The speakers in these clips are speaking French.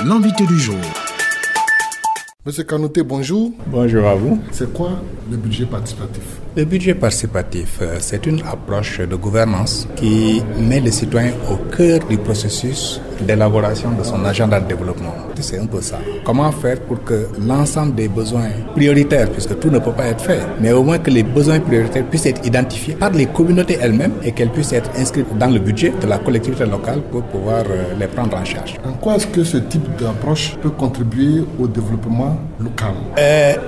l'invité du jour. Monsieur Kanouté, bonjour. Bonjour à vous. C'est quoi le budget participatif? Le budget participatif, c'est une approche de gouvernance qui met les citoyens au cœur du processus d'élaboration de son agenda de développement. C'est un peu ça. Comment faire pour que l'ensemble des besoins prioritaires, puisque tout ne peut pas être fait, mais au moins que les besoins prioritaires puissent être identifiés par les communautés elles-mêmes et qu'elles puissent être inscrites dans le budget de la collectivité locale pour pouvoir les prendre en charge. En quoi est-ce que ce type d'approche peut contribuer au développement local?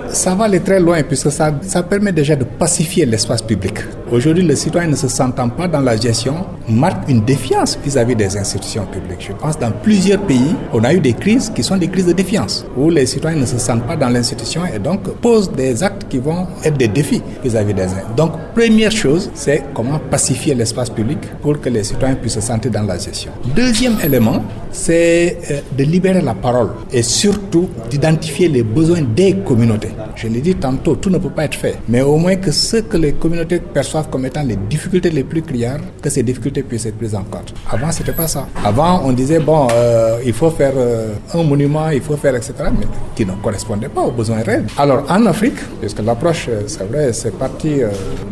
Ça va aller très loin puisque ça permet déjà de pacifier l'espace public. Aujourd'hui, le citoyen ne se sentant pas dans la gestion marque une défiance vis-à-vis des institutions publiques. Je pense que dans plusieurs pays, on a eu des crises qui sont des crises de défiance, où les citoyens ne se sentent pas dans l'institution et donc posent des actes qui vont être des défis vis-à-vis des institutions. Donc, première chose, c'est comment pacifier l'espace public pour que les citoyens puissent se sentir dans la gestion. Deuxième élément, c'est de libérer la parole et surtout d'identifier les besoins des communautés. Je l'ai dit tantôt, tout ne peut pas être fait, mais au moins que ce que les communautés perçoivent comme étant les difficultés les plus criardes, que ces difficultés puissent être prises en compte. Avant, c'était pas ça. Avant, on disait, il faut faire un monument, il faut faire, etc., mais qui ne correspondait pas aux besoins réels. Alors, en Afrique, puisque l'approche, c'est vrai, c'est parti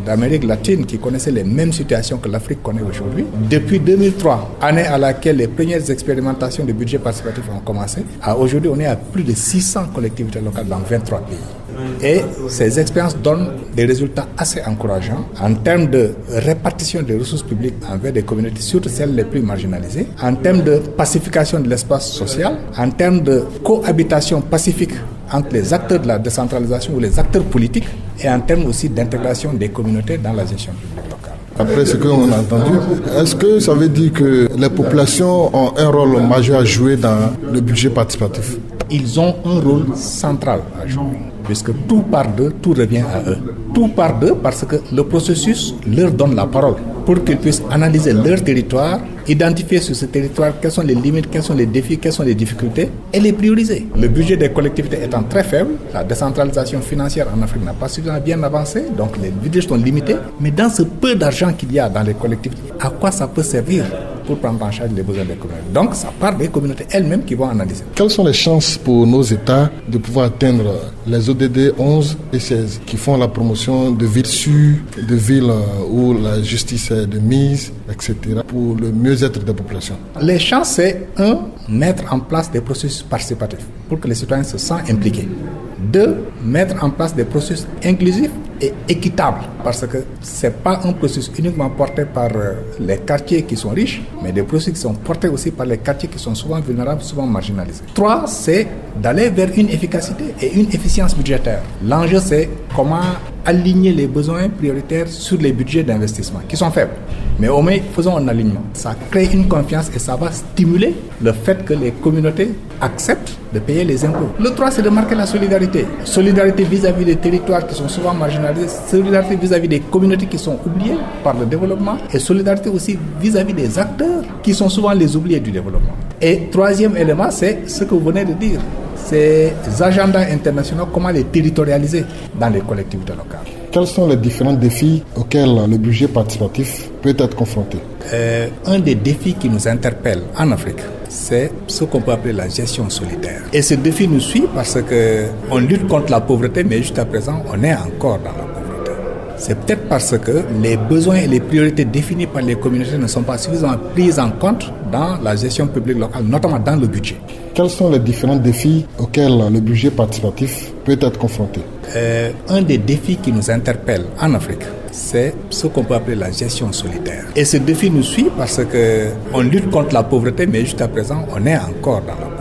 d'Amérique latine qui connaissait les mêmes situations que l'Afrique connaît aujourd'hui. Depuis 2003, année à laquelle les premières expérimentations de budget participatif ont commencé, à aujourd'hui, on est à plus de 600 collectivités locales dans 23 pays. Et ces expériences donnent des résultats assez encourageants en termes de répartition des ressources publiques envers des communautés, surtout celles les plus marginalisées, en termes de pacification de l'espace social, en termes de cohabitation pacifique entre les acteurs de la décentralisation ou les acteurs politiques, et en termes aussi d'intégration des communautés dans la gestion publique locale. Après ce qu'on a entendu, est-ce que ça veut dire que les populations ont un rôle majeur à jouer dans le budget participatif? Ils ont un rôle central à jouer, puisque tout part d'eux, tout revient à eux. Tout part d'eux parce que le processus leur donne la parole pour qu'ils puissent analyser leur territoire, identifier sur ce territoire quelles sont les limites, quels sont les défis, quelles sont les difficultés et les prioriser. Le budget des collectivités étant très faible, la décentralisation financière en Afrique n'a pas suffisamment bien avancé, donc les budgets sont limités. Mais dans ce peu d'argent qu'il y a dans les collectivités, à quoi ça peut servir pour prendre en charge les besoins des communautés? Donc ça part des communautés elles-mêmes qui vont analyser. Quelles sont les chances pour nos États de pouvoir atteindre les ODD 11 et 16 qui font la promotion de villes sûres, de villes où la justice est de mise, etc., pour le mieux-être des populations? Les chances, c'est mettre en place des processus participatifs pour que les citoyens se sentent impliqués. 2, mettre en place des processus inclusifs et équitables, parce que ce n'est pas un processus uniquement porté par les quartiers qui sont riches, mais des processus qui sont portés aussi par les quartiers qui sont souvent vulnérables, souvent marginalisés. 3, c'est d'aller vers une efficacité et une efficience budgétaire. L'enjeu, c'est comment aligner les besoins prioritaires sur les budgets d'investissement, qui sont faibles. Mais au moins, faisons un alignement. Ça crée une confiance et ça va stimuler le fait que les communautés acceptent de payer les impôts. Le 3, c'est de marquer la solidarité. Solidarité vis-à-vis des territoires qui sont souvent marginalisés, solidarité vis-à-vis des communautés qui sont oubliées par le développement et solidarité aussi vis-à-vis des acteurs qui sont souvent les oubliés du développement. Et troisième élément, c'est ce que vous venez de dire. Ces agendas internationaux, comment les territorialiser dans les collectivités locales. Quels sont les différents défis auxquels le budget participatif peut être confronté? Un des défis qui nous interpelle en Afrique, c'est ce qu'on peut appeler la gestion solidaire. Et ce défi nous suit parce qu'on lutte contre la pauvreté, mais jusqu'à présent, on est encore dans la pauvreté. C'est peut-être parce que les besoins et les priorités définis par les communautés ne sont pas suffisamment prises en compte dans la gestion publique locale, notamment dans le budget. Quels sont les différents défis auxquels le budget participatif peut être confronté? Un des défis qui nous interpelle en Afrique, c'est ce qu'on peut appeler la gestion solidaire. Et ce défi nous suit parce qu'on lutte contre la pauvreté, mais jusqu'à présent, on est encore dans la pauvreté.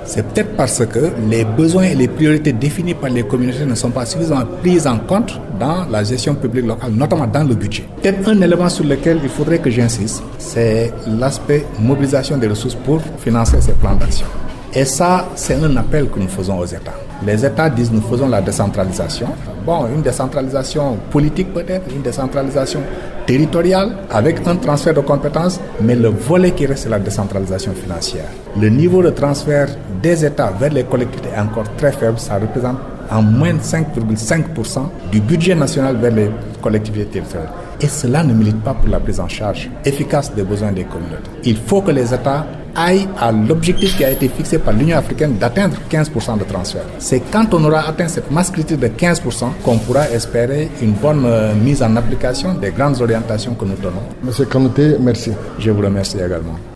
C'est peut-être parce que les besoins et les priorités définis par les communautés ne sont pas suffisamment prises en compte dans la gestion publique locale, notamment dans le budget. Peut-être un élément sur lequel il faudrait que j'insiste, c'est l'aspect mobilisation des ressources pour financer ces plans d'action. Et ça, c'est un appel que nous faisons aux États. Les États disent nous faisons la décentralisation. Une décentralisation politique peut-être, une décentralisation territoriale avec un transfert de compétences, mais le volet qui reste, c'est la décentralisation financière. Le niveau de transfert des États vers les collectivités est encore très faible, ça représente en moins de 5,5% du budget national vers les collectivités territoriales. Et cela ne milite pas pour la prise en charge efficace des besoins des communautés. Il faut que les États aille à l'objectif qui a été fixé par l'Union africaine d'atteindre 15% de transfert. C'est quand on aura atteint cette masse critique de 15% qu'on pourra espérer une bonne mise en application des grandes orientations que nous donnons. Monsieur Kanouté, merci. Je vous remercie également.